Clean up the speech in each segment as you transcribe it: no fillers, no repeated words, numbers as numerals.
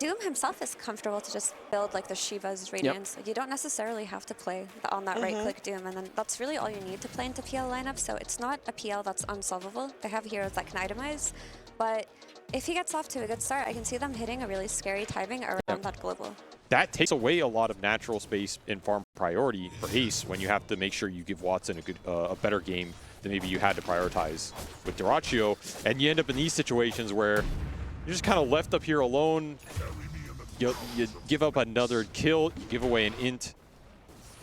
Doom himself is comfortable to just build like the Shiva's Radiance. Like, you don't necessarily have to play on that right-click Doom, and then that's really all you need to play into PL lineup. So it's not a PL that's unsolvable. They have heroes that can itemize, but if he gets off to a good start, I can see them hitting a really scary timing around that global. That takes away a lot of natural space in farm priority for Ace when you have to make sure you give Watson a better game than maybe you had to prioritize with Dyrachyo, and you end up in these situations where you're just kind of left up here alone. You give up another kill, you give away an int,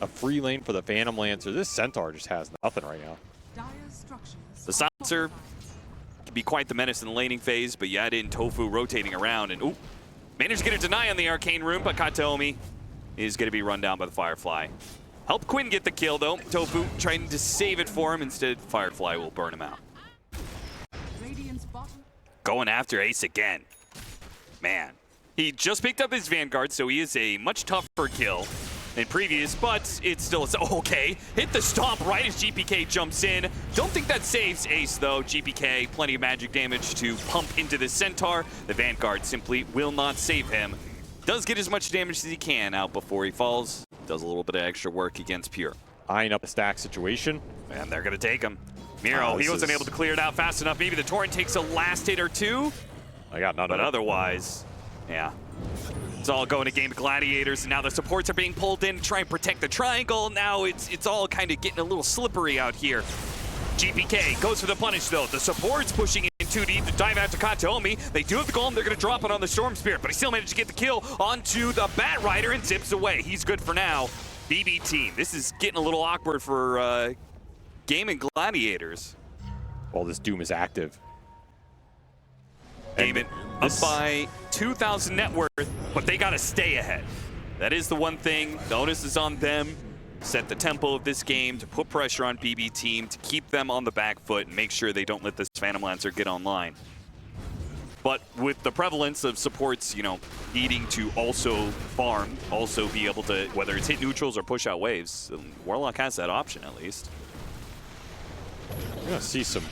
a free lane for the Phantom Lancer. This Centaur just has nothing right now. The Silencer can be quite the menace in the laning phase, but you add in Tofu rotating around, and ooh, managed to get a deny on the Arcane Rune, but Kataomi is going to be run down by the Firefly. Help Quinn get the kill, though. Tofu trying to save it for him. Instead, Firefly will burn him out. Going after Ace again. Man. He just picked up his Vanguard, so he is a much tougher kill than previous, but it's still okay. Hit the stomp right as GPK jumps in. Don't think that saves Ace, though. GPK, plenty of magic damage to pump into the Centaur. The Vanguard simply will not save him. Does get as much damage as he can out before he falls. Does a little bit of extra work against Pure. Eyeing up a stack situation. And they're going to take him. Miro, he wasn't able to clear it out fast enough. Maybe the Torrent takes a last hit or two. I got none of it. But otherwise, yeah. It's all going to GAIMIN Gladiators, and now the supports are being pulled in to try and protect the triangle. Now it's all kind of getting a little slippery out here. GPK goes for the punish, though. The support's pushing in too deep to dive out to Kataomi. They do have the golem. They're going to drop it on the Storm Spirit, but he still managed to get the kill onto the Bat Rider and zips away. He's good for now. BB team. This is getting a little awkward for GAIMIN Gladiators. Well, this Doom is active. GAIMIN up by 2,000 net worth, but they got to stay ahead. That is the one thing. The onus is on them. Set the tempo of this game to put pressure on BB team, to keep them on the back foot and make sure they don't let this Phantom Lancer get online. But with the prevalence of supports, you know, needing to also farm, also be able to, whether it's hit neutrals or push out waves, Warlock has that option at least. We're going to see some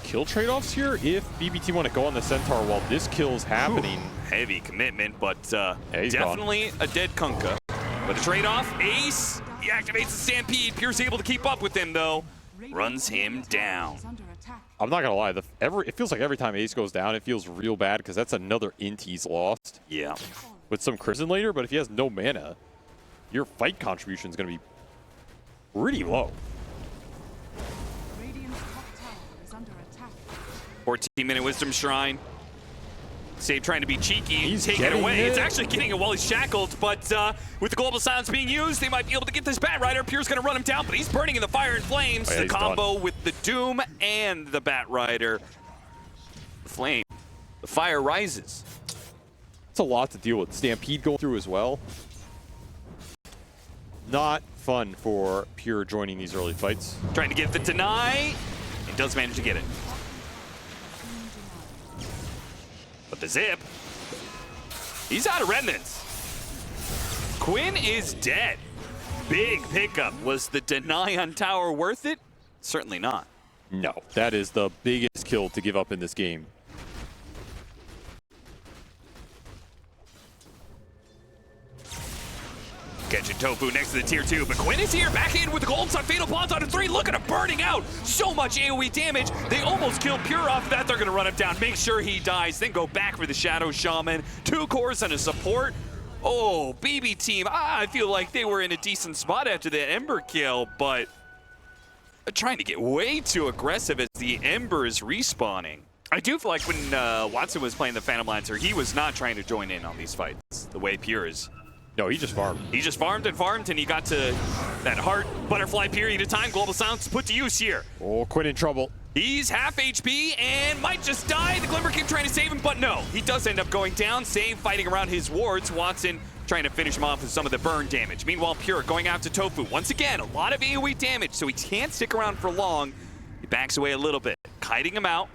kill trade-offs here if BB team want to go on the Centaur while this kill is happening. Ooh, heavy commitment, but yeah, definitely a dead Kunkka. But a trade-off, Ace, he activates the Stampede. Pure's able to keep up with him, though. Runs him down. I'm not going to lie. It feels like every time Ace goes down, it feels real bad because that's another int he's lost. Yeah. With some Crimson later, but if he has no mana, your fight contribution is going to be pretty low. 14-minute Wisdom Shrine. Save trying to be cheeky, he's take it away. It's actually getting it while he's shackled, but with the Global Silence being used, they might be able to get this Bat Rider. Pure's gonna run him down, but he's burning in the Fire and Flames. Oh, yeah, the combo with the Doom and the Bat Rider. The Flame, the fire rises. It's a lot to deal with. Stampede going through as well. Not fun for Pure joining these early fights. Trying to get the deny, and does manage to get it. But the zip, he's out of remnants. Quinn is dead. Big pickup. Was the deny on tower worth it? Certainly not. No, that is the biggest kill to give up in this game. Catching Tofu next to the tier 2, but Quinn is here, back in with the Golden Sun Fatal Bonds on 3. Look at him burning out. So much AoE damage. They almost killed Pure off that. They're going to run him down, make sure he dies, then go back for the Shadow Shaman. 2 cores and a support. Oh, BB team, I feel like they were in a decent spot after that Ember kill, but trying to get way too aggressive as the Ember is respawning. I do feel like when Watson was playing the Phantom Lancer, he was not trying to join in on these fights the way Pure is. No, he just farmed. He just farmed, and he got to that heart butterfly period of time. Global Silence put to use here. Oh, Quinn in trouble. He's half HP and might just die. The Glimmer King trying to save him, but no. He does end up going down. Save fighting around his wards. Watson trying to finish him off with some of the burn damage. Meanwhile, Pure going after Tofu. Once again, a lot of AoE damage, so he can't stick around for long. He backs away a little bit, kiting him out.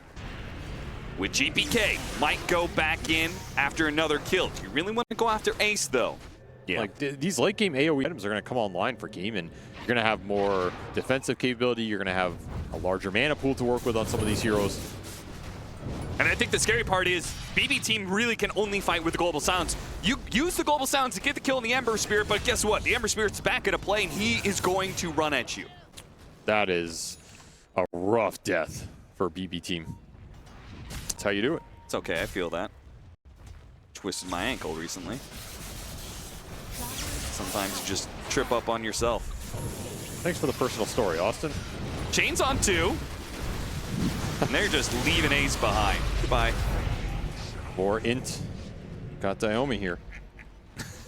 With GPK, might go back in after another kill. Do you really want to go after Ace, though? Yeah. Like these late game AoE items are going to come online for GAIMIN. You're going to have more defensive capability. You're going to have a larger mana pool to work with on some of these heroes. And I think the scary part is BB team really can only fight with the Global Silence. You use the Global Silence to get the kill in the Ember Spirit, but guess what? The Ember Spirit's back into play, and he is going to run at you. That is a rough death for BB team. That's how you do it. It's okay, I feel that. Twisted my ankle recently. Sometimes you just trip up on yourself. Thanks for the personal story, Austin. Chains on 2. And they're just leaving Ace behind. Goodbye. Or Int. Got Diomi here.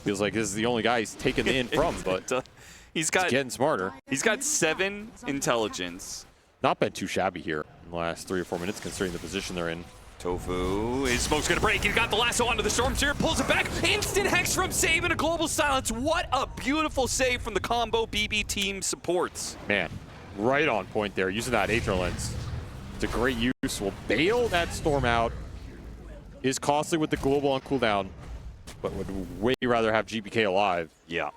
Feels like this is the only guy he's taken the in from, but he's getting smarter. He's got 7 intelligence. Not been too shabby here in the last 3 or 4 minutes, considering the position they're in. Tofu, his smoke's gonna break. He got the lasso onto the Storm Seer, pulls it back. Instant Hex from Save and a Global Silence. What a beautiful save from the combo BB team supports. Man, right on point there, using that Aether Lens. It's a great use. Will bail that Storm out. Is costly with the global on cooldown, but would way rather have GBK alive. Yeah.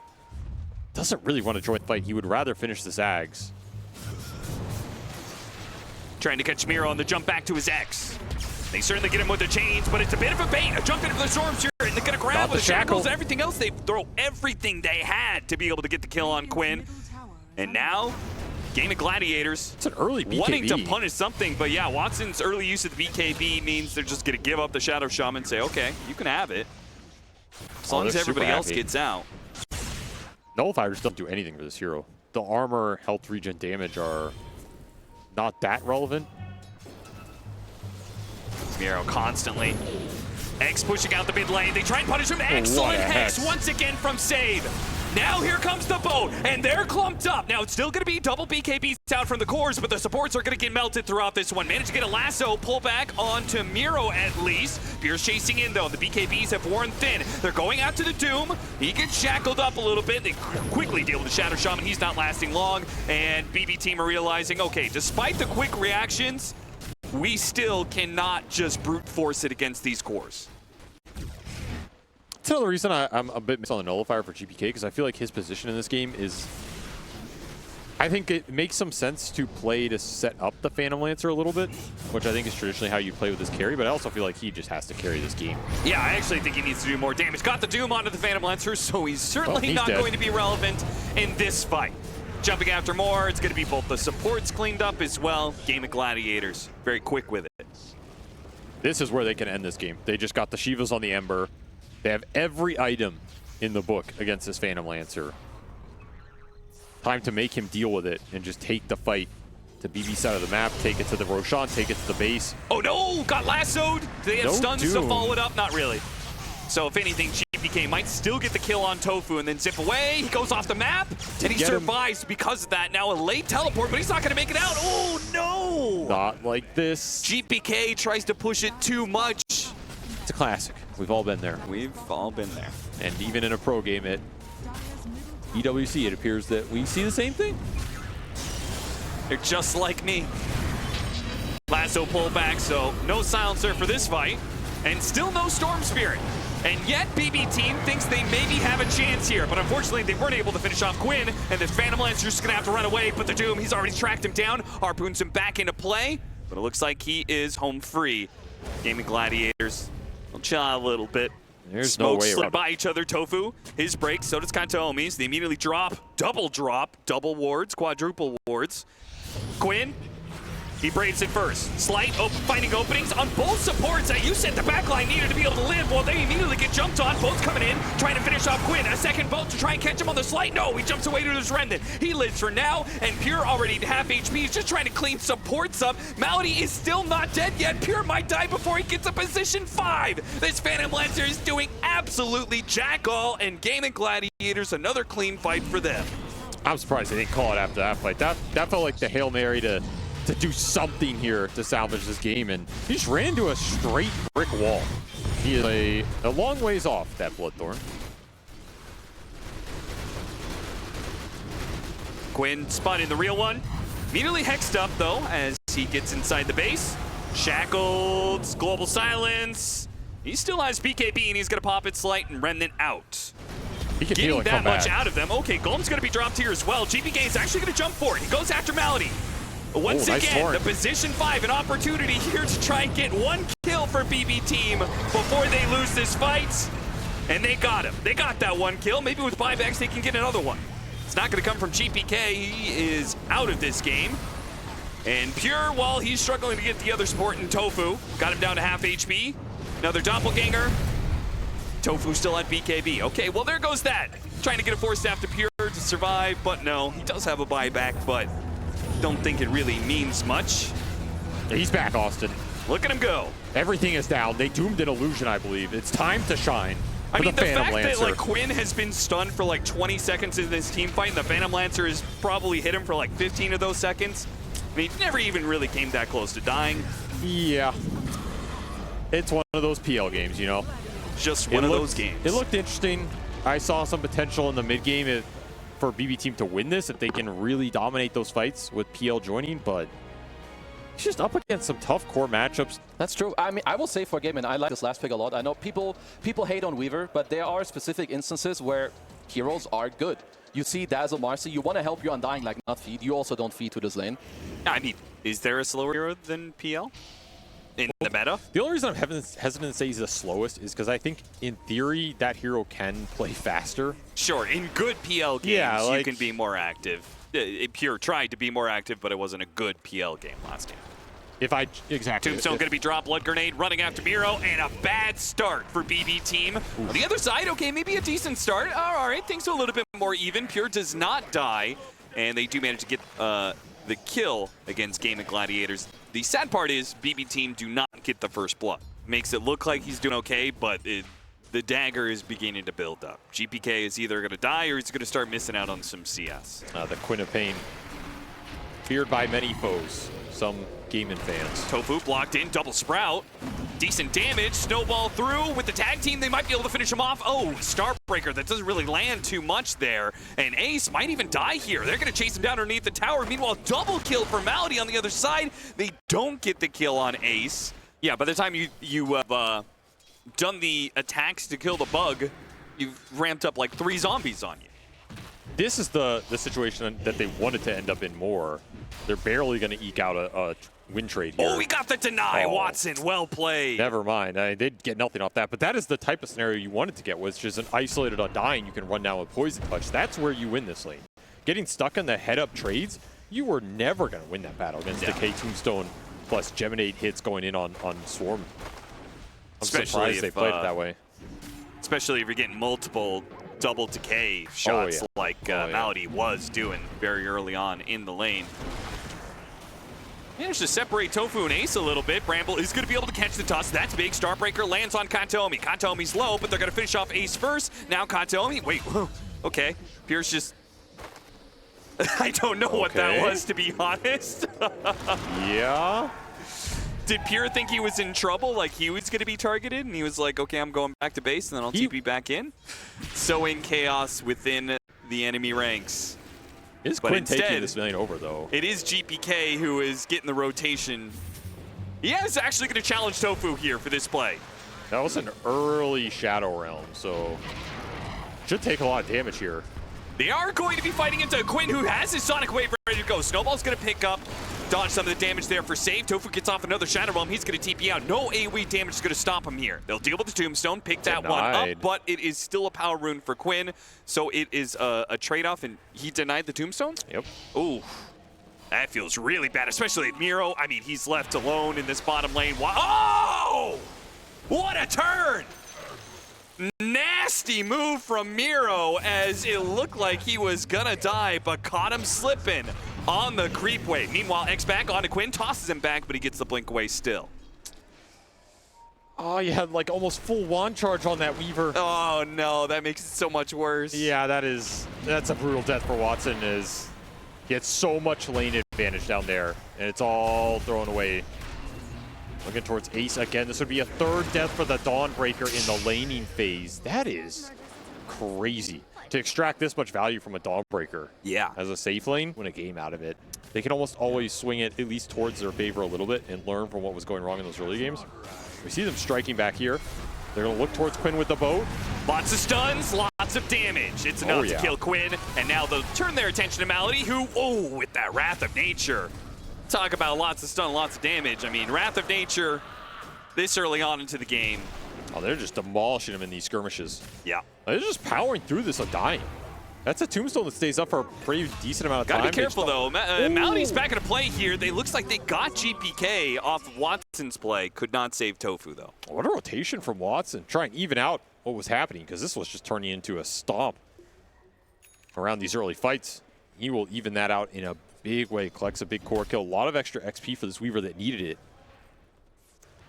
Doesn't really want to join the fight. He would rather finish the Zags. Trying to catch Miro on the jump back to his X. They certainly get him with the chains, but it's a bit of a bait. A jump into the Storm Seer, and they're gonna grab with the shackles and everything else. They throw everything they had to be able to get the kill on Quinn. And now, GAIMIN Gladiators. It's an early BKB. Wanting to punish something, but yeah, Watson's early use of the BKB means they're just gonna give up the Shadow Shaman and say, okay, you can have it. As long as everybody else gets out. Nullifiers don't do anything for this hero. The armor, health regen, damage are not that relevant. Miro constantly. X pushing out the mid lane. They try and punish him. Excellent Hex once again from Save. Now here comes the boat, and they're clumped up. Now it's still going to be double BKBs out from the cores, but the supports are going to get melted throughout this one. Managed to get a lasso, pull back onto Miro at least. Pierce chasing in though. The BKBs have worn thin. They're going out to the Doom. He gets shackled up a little bit. They quickly deal with the Shadow Shaman. He's not lasting long, and BB team are realizing, okay, despite the quick reactions, we still cannot just brute force it against these cores. That's another reason I'm a bit missed on the Nullifier for GPK, because I feel like his position in this game is... I think it makes some sense to play to set up the Phantom Lancer a little bit, which I think is traditionally how you play with this carry, but I also feel like he just has to carry this game. Yeah, I actually think he needs to do more damage. Got the Doom onto the Phantom Lancer, so he's certainly not going to be relevant in this fight. Jumping after more, it's going to be both the supports cleaned up as well. GAIMIN Gladiators, very quick with it. This is where they can end this game. They just got the Shivas on the Ember. They have every item in the book against this Phantom Lancer. Time to make him deal with it and just take the fight to BB side of the map, take it to the Roshan, take it to the base. Oh no, got lassoed. Do they have stuns to follow it up? Not really. So if anything, GBK might still get the kill on Tofu and then zip away. He goes off the map, and he survives because of that. Now a late teleport, but he's not going to make it out. Oh, no! Not like this. GBK tries to push it too much. It's a classic. We've all been there. We've all been there. And even in a pro game at EWC, it appears that we see the same thing. They're just like me. Lasso pullback, so no silencer for this fight. And still no Storm Spirit. And yet, BB team thinks they maybe have a chance here, but unfortunately they weren't able to finish off Quinn, and the Phantom Lancer's just gonna have to run away, but the Doom, he's already tracked him down, harpoons him back into play, but it looks like he is home free. GAIMIN Gladiators will chill out a little bit. There's Smokes no way slip by each other. Tofu, his break, so does Kantomi's. They immediately drop, double wards, quadruple wards. Quinn, he braids it first. Slight finding openings on both supports. You said the backline needed to be able to live. Well, they immediately get jumped on. Both coming in, trying to finish off Quinn. A second bolt to try and catch him on the slight. No, he jumps away to his Remnant. He lives for now, and Pure already at half HP. He's just trying to clean supports up. Malady is still not dead yet. Pure might die before he gets a position 5. This Phantom Lancer is doing absolutely jack all, and GAIMIN Gladiators, another clean fight for them. I'm surprised they didn't call it after that fight. That felt like the Hail Mary to do something here to salvage this game, and he just ran into a straight brick wall. He is a long ways off, that Bloodthorn. Quinn spotting the real one. Immediately hexed up, though, as he gets inside the base. Shackled, Global Silence. He still has BKB, and he's going to pop it Slight and Remnant out. He can Getting that much out of them. Okay, Golden's going to be dropped here as well. GBK is actually going to jump for it. He goes after Malady. Once nice again, fork. the position 5, an opportunity here to try and get 1 kill for BB Team before they lose this fight. And they got him. They got that 1 kill. Maybe with buybacks, they can get another one. It's not going to come from GPK. He is out of this game. And Pure, while he's struggling to get the other support in Tofu, got him down to half HP. Another doppelganger. Tofu still at BKB. Okay, well, there goes that. Trying to get a 4-staff to Pure to survive, but no, he does have a buyback, but don't think it really means much. He's back, Austin. Look at him go. Everything is down. They doomed an illusion, I believe. It's time to shine. I mean, the fact Lancer. that like Quinn has been stunned for like 20 seconds in this team fight, and the Phantom Lancer has probably hit him for like 15 of those seconds. I mean, he never even really came that close to dying. Yeah. It's one of those PL games, you know? Just one of those games. It looked interesting. I saw some potential in the mid game for BB Team to win this if they can really dominate those fights with PL joining, but it's just up against some tough core matchups. That's true. I mean, I will say for GAIMIN, I like this last pick a lot. I know people hate on Weaver, but there are specific instances where heroes are good. You see Dazzle Marcy, you want to help your Undying, like not feed. You also don't feed to this lane. I mean, is there a slower hero than PL in the meta? The only reason I'm hesitant to say he's the slowest is because I think, in theory, that hero can play faster. Sure, in good PL games, Yeah, like, you can be more active. Pure tried to be more active, but it wasn't a good PL game last game. Exactly. Tombstone going to be dropped, Blood Grenade running after Miro, and a bad start for BB Team. On the other side, okay, maybe a decent start. All right, things are a little bit more even. Pure does not die, and they do manage to get the kill against GAIMIN Gladiators. The sad part is BB Team do not get the first blood. Makes it look like he's doing okay, but the dagger is beginning to build up. GPK is either going to die or he's going to start missing out on some CS. The Quinn of Pain, feared by many foes. Some GAIMIN fans. Tofu blocked in, double sprout. Decent damage, snowball through. With the tag team, they might be able to finish him off. Oh, Starbreaker, that doesn't really land too much there. And Ace might even die here. They're going to chase him down underneath the tower. Meanwhile, double kill for Malady on the other side. They don't get the kill on Ace. Yeah, by the time you have done the attacks to kill the bug, you've ramped up like 3 zombies on you. This is the situation that they wanted to end up in more. They're barely going to eke out a win trade here. Oh, we got the deny, Oh. Watson. Well played. Never mind. They'd get nothing off that. But that is the type of scenario you wanted to get, which is an isolated Undying you can run down with Poison Touch. That's where you win this lane. Getting stuck in the head-up trades, you were never going to win that battle against Decay Tombstone plus Geminate hits going in on Swarm. I'm surprised they played it that way. Especially if you're getting multiple double decay shots like Malady was doing very early on in the lane. Managed to separate Tofu and Ace a little bit. Bramble is going to be able to catch the toss. That's big. Starbreaker lands on Kataomi. Kataomi's low, but they're going to finish off Ace first. Now Kataomi. Wait, okay. Pierce just... I don't know what that was, to be honest. Yeah. Did Pure think he was in trouble, like he was going to be targeted, and he was like, okay, I'm going back to base, and then I'll TP back in? Sowing chaos within the enemy ranks. Is Quinn taking this lane over, though? It is GPK who is getting the rotation. He is actually going to challenge Tofu here for this play. That was an early Shadow Realm, so should take a lot of damage here. They are going to be fighting into Quinn, who has his Sonic Wave ready to go. Snowball's going to pick up, dodge some of the damage there for save. Tofu gets off another Shadow Realm. He's going to TP out. No AoE damage is going to stop him here. They'll deal with the Tombstone, pick that one up, but it is still a power rune for Quinn, so it is a trade-off, and he denied the Tombstone? Yep. Ooh, that feels really bad, especially at Miro. I mean, he's left alone in this bottom lane. Oh! What a turn! Nasty move from Miro, as it looked like he was gonna die, but caught him slipping on the creep wave. Meanwhile, X back onto Quinn, tosses him back, but he gets the blink away still. Oh, you had like almost full wand charge on that Weaver. Oh no, that makes it so much worse. Yeah, that's a brutal death for Watson. Is he had so much lane advantage down there, and it's all thrown away. Looking towards Ace again. This would be a 3rd death for the Dawnbreaker in the laning phase. That is crazy. To extract this much value from a Dawnbreaker as a safe lane, win a game out of it. They can almost always swing it at least towards their favor a little bit and learn from what was going wrong in those early games. We see them striking back here. They're going to look towards Quinn with the boat. Lots of stuns, lots of damage. It's enough to kill Quinn. And now they'll turn their attention to Malady, who, with that Wrath of Nature. Talk about lots of stun, lots of damage. I mean, Wrath of Nature this early on into the game. Oh, they're just demolishing him in these skirmishes. Yeah. They're just powering through this undying. That's a tombstone that stays up for a pretty decent amount of time. Gotta be careful though. Malady's back into play here. They looks like they got GPK off of Watson's play. Could not save Tofu though. What a rotation from Watson. Try and even out what was happening, because this was just turning into a stomp around these early fights. He will even that out in a big way. Collects a big core kill. A lot of extra XP for this Weaver that needed it.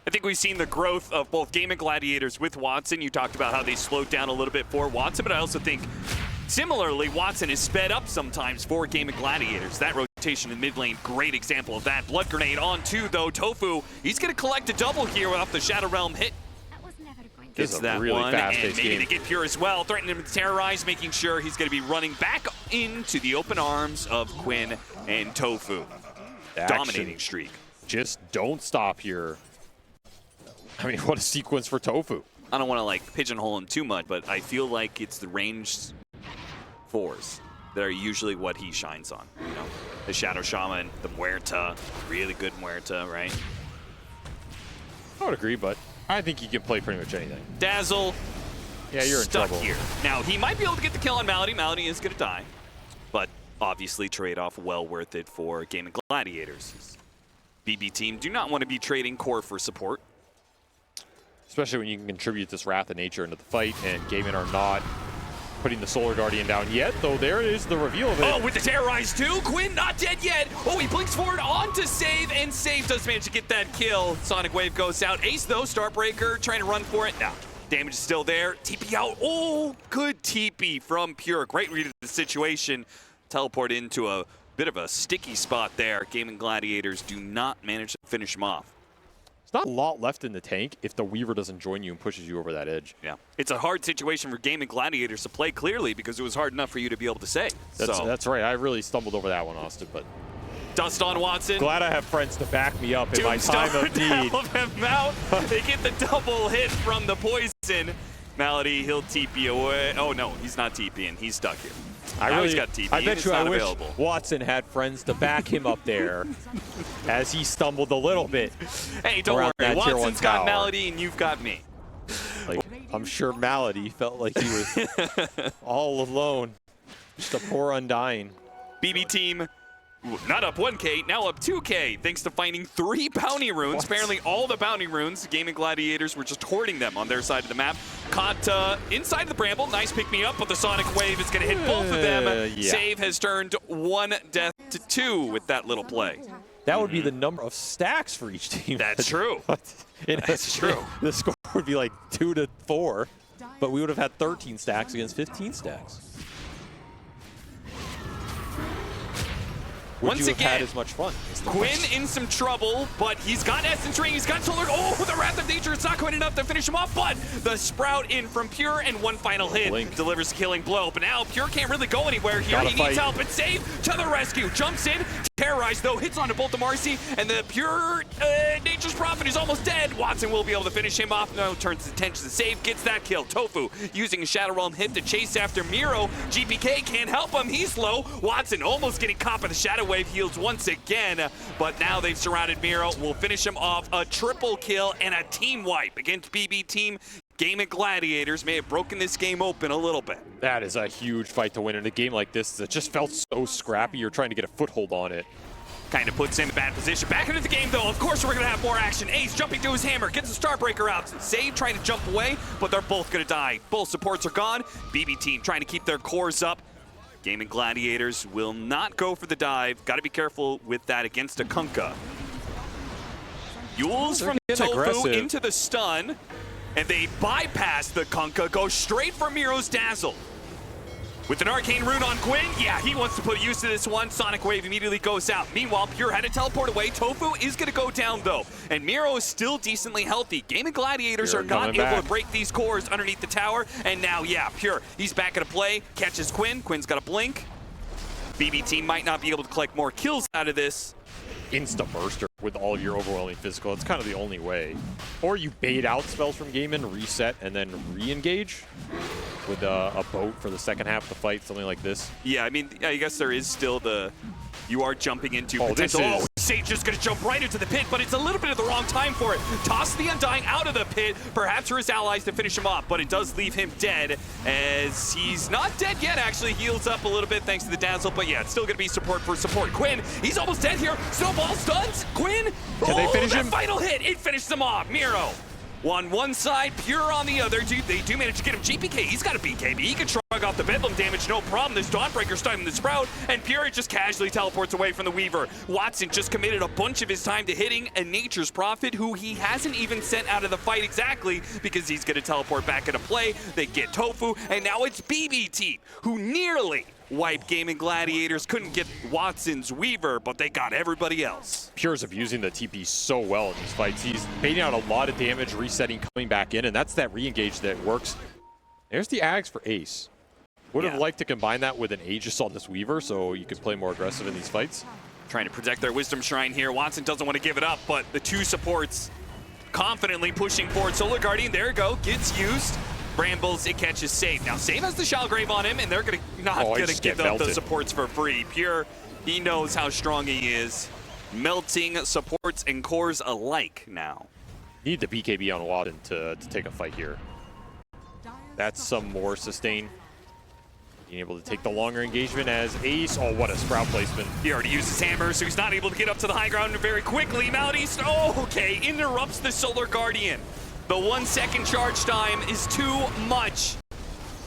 I think we've seen the growth of both GAIMIN GLADIATORS with Watson. You talked about how they slowed down a little bit for Watson, but I also think similarly, Watson is sped up sometimes for GAIMIN GLADIATORS. That rotation in mid lane, great example of that. Blood Grenade on two, though. Tofu, he's going to collect a double here off the Shadow Realm hit. This Gets is a that really one, and fast-paced maybe game. they get Pure as well. Threatening him to terrorize, making sure he's going to be running back into the open arms of Quinn and Tofu. Dominating streak. Just don't stop here. I mean, what a sequence for Tofu. I don't want to like pigeonhole him too much, but I feel like it's the ranged fours that are usually what he shines on. You know, the Shadow Shaman, the Muerta, really good Muerta, right? I would agree, but I think he can play pretty much anything. Dazzle, yeah, you're in stuck trouble here. Now, he might be able to get the kill on Malady. Malady is going to die, but obviously trade-off well worth it for GAIMIN GLADIATORS. BB team do not want to be trading core for support. Especially when you can contribute this Wrath of Nature into the fight, and GAIMIN are not putting the Solar Guardian down yet, though there is the reveal of it. Oh, with the Terrorize too. Quinn not dead yet. Oh, he blinks forward on to save, and Save does manage to get that kill. Sonic Wave goes out. Ace, though, Starbreaker, trying to run for it. Now, damage is still there. TP out. Oh, good TP from Pure. Great read of the situation. Teleport into a bit of a sticky spot there. GAIMIN GLADIATORS do not manage to finish him off. There's not a lot left in the tank if the Weaver doesn't join you and pushes you over that edge. Yeah, it's a hard situation for GAIMIN GLADIATORS to play clearly because it was hard enough for you to be able to say. That's right. I really stumbled over that one, Austin, but dust on Watson. Glad I have friends to back me up in my time of need. Him out. They get the double hit from the poison. Malady, he'll TP away. Oh no, he's not TPing. He's stuck here. He's got TP. I bet you I wish available. Watson had friends to back him up there as he stumbled a little bit. Hey, don't worry. Watson's got Malady and you've got me. Like, I'm sure Malady felt like he was all alone. Just a poor undying. BB team, not up 1K, now up 2K, thanks to finding 3 bounty runes. What? Apparently all the bounty runes, GAIMIN GLADIATORS were just hoarding them on their side of the map. Caught inside the bramble, nice pick me up, but the Sonic Wave is going to hit both of them. Yeah. Save has turned 1 death to 2 with that little play. That would be the number of stacks for each team. That's true. That's true. The score would be like 2 to 4, but we would have had 13 stacks against 15 stacks. Would Once you have again, had as much fun? Quinn in some trouble, but he's got Essence Ring, he's got Solar. Oh, the Wrath of Nature, it's not quite enough to finish him off, but the Sprout in from Pure, and one final hit delivers a killing blow. But now Pure can't really go anywhere here. He needs help, and Save to the rescue. Jumps in, Terrorize though, hits onto both the Marcy, and the Pure Nature's Prophet is almost dead. Watson will be able to finish him off. No, turns his attention to Save, gets that kill. Tofu using a Shadow Realm hit to chase after Miro. GPK can't help him, he's low. Watson almost getting caught by the Shadow Wave, heals once again, but now they've surrounded Miro. Will finish him off. A triple kill and a team wipe against BB team. GAIMIN GLADIATORS may have broken this game open a little bit. That is a huge fight to win in a game like this that just felt so scrappy. You're trying to get a foothold on it. Kind of puts him in a bad position. Back into the game, though. Of course, we're going to have more action. Ace jumping to his hammer, gets the Starbreaker out. Save trying to jump away, but they're both going to die. Both supports are gone. BB team trying to keep their cores up. GAIMIN GLADIATORS will not go for the dive. Got to be careful with that against a Kunkka. Yules from Tofu into the stun, and they bypass the Kunkka, go straight for Miro's Dazzle. With an Arcane Rune on Quinn, yeah, he wants to put use to this one. Sonic Wave immediately goes out. Meanwhile, Pure had to teleport away. Tofu is going to go down, though. And Miro is still decently healthy. GAIMIN GLADIATORS are not able to break these cores underneath the tower. And now, yeah, Pure, he's back into play. Catches Quinn. Quinn's got a blink. BB team might not be able to collect more kills out of this. Insta-burster with all of your overwhelming physical. It's kind of the only way. Or you bait out spells from GAIMIN, reset, and then re-engage with a boat for the second half of the fight, something like this. Yeah, I mean, I guess there is still the... You are jumping into potential... Oh, Sage just gonna jump right into the pit, but it's a little bit of the wrong time for it. Toss the Undying out of the pit, perhaps for his allies to finish him off, but it does leave him dead, as he's not dead yet, actually. Heals up a little bit thanks to the Dazzle, but yeah, it's still gonna be support for support. Quinn, he's almost dead here. Snowball stuns. Quinn, can they finish him? Final hit, it finished him off. Miro. One side, Pure on the other. Dude, they do manage to get him. GPK, he's got a BKB. He can shrug off the Bedlam damage, no problem. There's Dawnbreaker stunning the Sprout, and Pure just casually teleports away from the Weaver. Watson just committed a bunch of his time to hitting a Nature's Prophet, who he hasn't even sent out of the fight exactly, because he's going to teleport back into play. They get Tofu, and now it's BB Team, who nearly wiped GAIMIN Gladiators. Couldn't get Watson's Weaver, but they got everybody else. Pure's abusing the TP so well in these fights. He's baiting out a lot of damage, resetting, coming back in, and that's that re-engage that works. There's the Ags for Ace. Would have liked to combine that with an Aegis on this Weaver so you could play more aggressive in these fights. Trying to protect their Wisdom Shrine here. Watson doesn't want to give it up, but the two supports confidently pushing forward. Solar Guardian, there you go, gets used. Brambles, it catches Save. Now Save has the Shellgrave on him, and they're not gonna give up the supports for free. Pure, he knows how strong he is. Melting supports and cores alike now. Need the BKB on Watson to take a fight here. That's some more sustain. Being able to take the longer engagement as Ace. Oh, what a Sprout placement. He already used his hammer, so he's not able to get up to the high ground very quickly. Melody, okay, interrupts the Solar Guardian. The 1 second charge time is too much.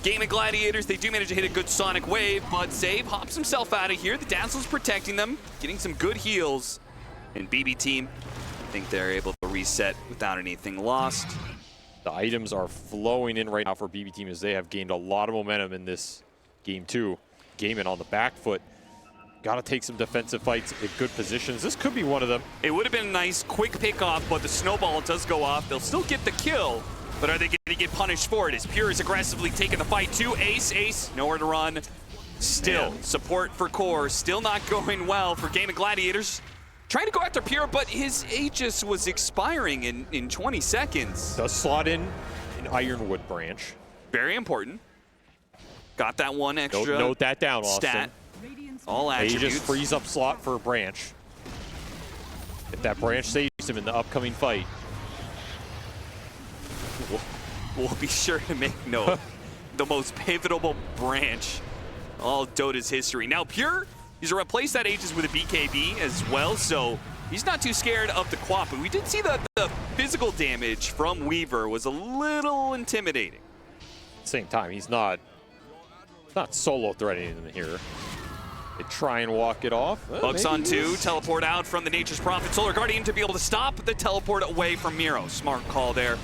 GAIMIN Gladiators, they do manage to hit a good Sonic Wave, but Save hops himself out of here. The Dazzle's protecting them, getting some good heals. And BB Team, I think they're able to reset without anything lost. The items are flowing in right now for BB Team as they have gained a lot of momentum in this game too. GAIMIN on the back foot. Got to take some defensive fights in good positions. This could be one of them. It would have been a nice quick pick off, but the snowball does go off. They'll still get the kill, but are they going to get punished for it? As Pure is aggressively taking the fight to Ace, nowhere to run. Still, support for Core, still not going well for GAIMIN Gladiators. Trying to go after Pure, but his Aegis was expiring in 20 seconds. Does slot in an Ironwood branch. Very important. Got that one extra Note that down, Austin. Stat. All attributes. Aegis frees up slot for a branch. If that branch saves him in the upcoming fight. We'll be sure to make note. The most pivotal branch all Dota's history. Now Pure, he's to replace that Aegis with a BKB as well, so he's not too scared of the Quap. But we did see that the physical damage from Weaver was a little intimidating. At the same time, he's not solo threatening them here. They try and walk it off. Bugs on two, teleport out from the Nature's Prophet. Solar Guardian to be able to stop the teleport away from Miro. Smart call there.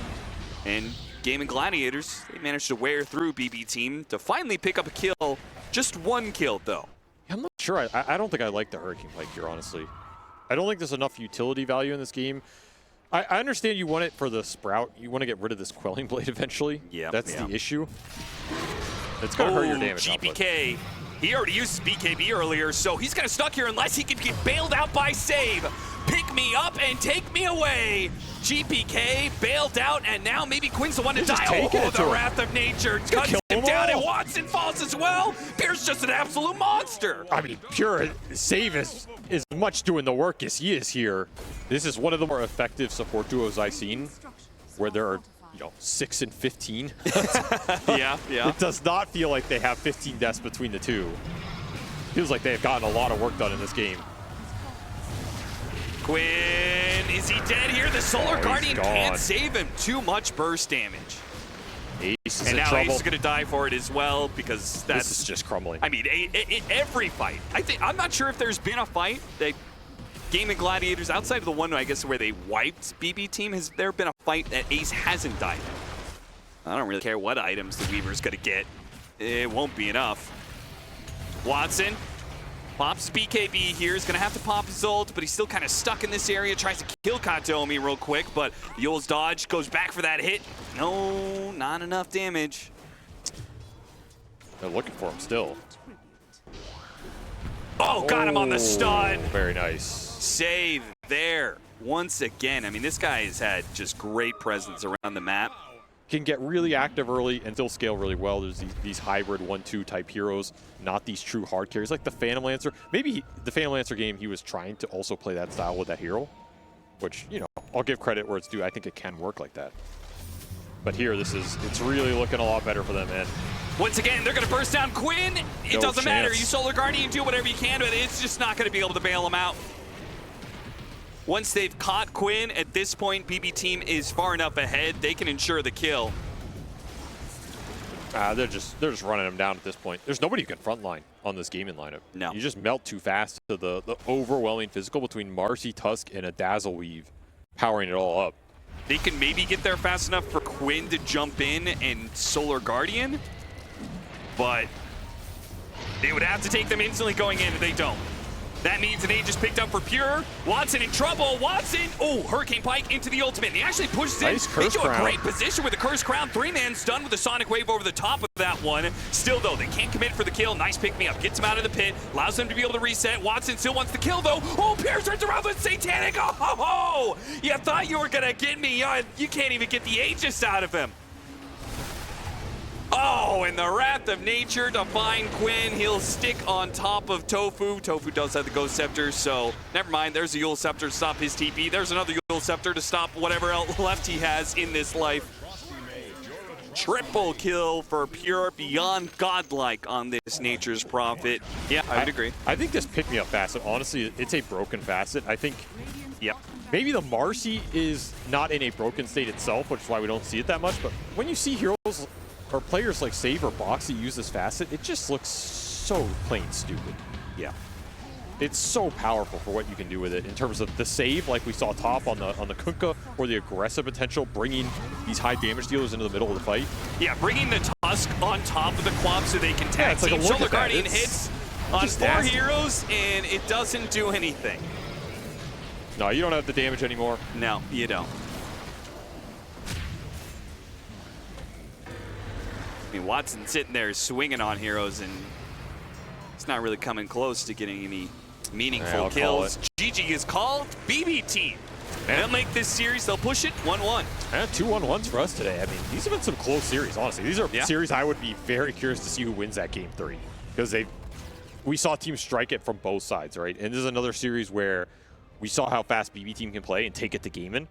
And GAIMIN Gladiators, they managed to wear through BB Team to finally pick up a kill. Just one kill, though. I'm not sure. I don't think I like the Hurricane Pike here, honestly. I don't think there's enough utility value in this game. I understand you want it for the Sprout. You want to get rid of this Quelling Blade eventually. Yeah, That's the issue. It's going to hurt your damage GPK. He already used BKB earlier, so he's kind of stuck here unless he can get bailed out by Save. Pick me up and take me away. GPK bailed out, and now maybe Quinn's the one to die. Oh, the Wrath of Nature cuts him down, and Watson falls as well. Pierre's just an absolute monster. I mean, Pure Save is as much doing the work as he is here. This is one of the more effective support duos I've seen, where there are 6 and 15. Yeah. It does not feel like they have 15 deaths between the two. Feels like they've gotten a lot of work done in this game. Quinn, is he dead here? The Solar Guardian can't save him. Too much burst damage. Ace is and in now trouble. Ace is going to die for it as well, because that's... This is just crumbling. I mean, every fight. I'm not sure if there's been a fight that GAIMIN Gladiators, outside of the one, I guess, where they wiped BB Team, has there been a fight that Ace hasn't died in? I don't really care what items the Weaver's going to get. It won't be enough. Watson pops BKB here. He's going to have to pop his ult, but he's still kind of stuck in this area. Tries to kill Katomi real quick, but Yule's dodge goes back for that hit. No, not enough damage. They're looking for him still. Oh, got him on the stun. Very nice. Save there once again. I mean, this guy has had just great presence around the map. can get really active early and still scale really well. There's these hybrid 1-2 type heroes, not these true hard carries like the Phantom Lancer. Maybe the Phantom Lancer game, he was trying to also play that style with that hero, which, you know, I'll give credit where it's due. I think it can work like that. But here, it's really looking a lot better for them, man. Once again, they're going to burst down Quinn. It doesn't matter. You Solar Guardian, do whatever you can, but it's just not going to be able to bail him out. Once they've caught Quinn, at this point, BB team is far enough ahead. They can ensure the kill. They're just running him down at this point. There's nobody who can frontline on this GAIMIN lineup. No. You just melt too fast to the overwhelming physical between Marcy, Tusk, and a Dazzle Weave powering it all up. They can maybe get there fast enough for Quinn to jump in and Solar Guardian, but they would have to take them instantly going in, and they don't. That means an Aegis picked up for Pure. Watson in trouble. Watson, oh, Hurricane Pike into the ultimate. And he actually pushes nice in into crown. A great position with the Curse Crown. 3-man stun with the Sonic Wave over the top of that one. Still, though, they can't commit for the kill. Nice pick-me-up. Gets him out of the pit. Allows them to be able to reset. Watson still wants the kill, though. Oh, Pure turns around with Satanic. Oh, ho, ho. You thought you were going to get me. You can't even get the Aegis out of him. Oh, and the Wrath of Nature to find Quinn. He'll stick on top of Tofu. Tofu does have the Ghost Scepter, so never mind. There's a Yule Scepter to stop his TP. There's another Yule Scepter to stop whatever else left he has in this life. Triple kill for Pure, beyond godlike on this Nature's Prophet. Yeah, I would agree. I think this pick-me-up facet, honestly, it's a broken facet. I think, yep. Maybe the Marcy is not in a broken state itself, which is why we don't see it that much, but when you see heroes or players like Save or Boxy use this facet, it just looks so plain stupid. Yeah. It's so powerful for what you can do with it in terms of the save, like we saw top on the Kunkka, or the aggressive potential, bringing these high damage dealers into the middle of the fight. Yeah, bringing the Tusk on top of the Quap so they can tag team. Solar Guardian hits on 4 heroes, and it doesn't do anything. No, you don't have the damage anymore. No, you don't. I mean, Watson's sitting there swinging on heroes, and it's not really coming close to getting any meaningful kills. GG is called. BB team. They'll make this series. They'll push it 1-1. And 2 1-1s for us today. I mean, these have been some close series, honestly. These are series I would be very curious to see who wins that game 3. Because we saw teams strike it from both sides, right? And this is another series where we saw how fast BB team can play and take it to GAIMIN.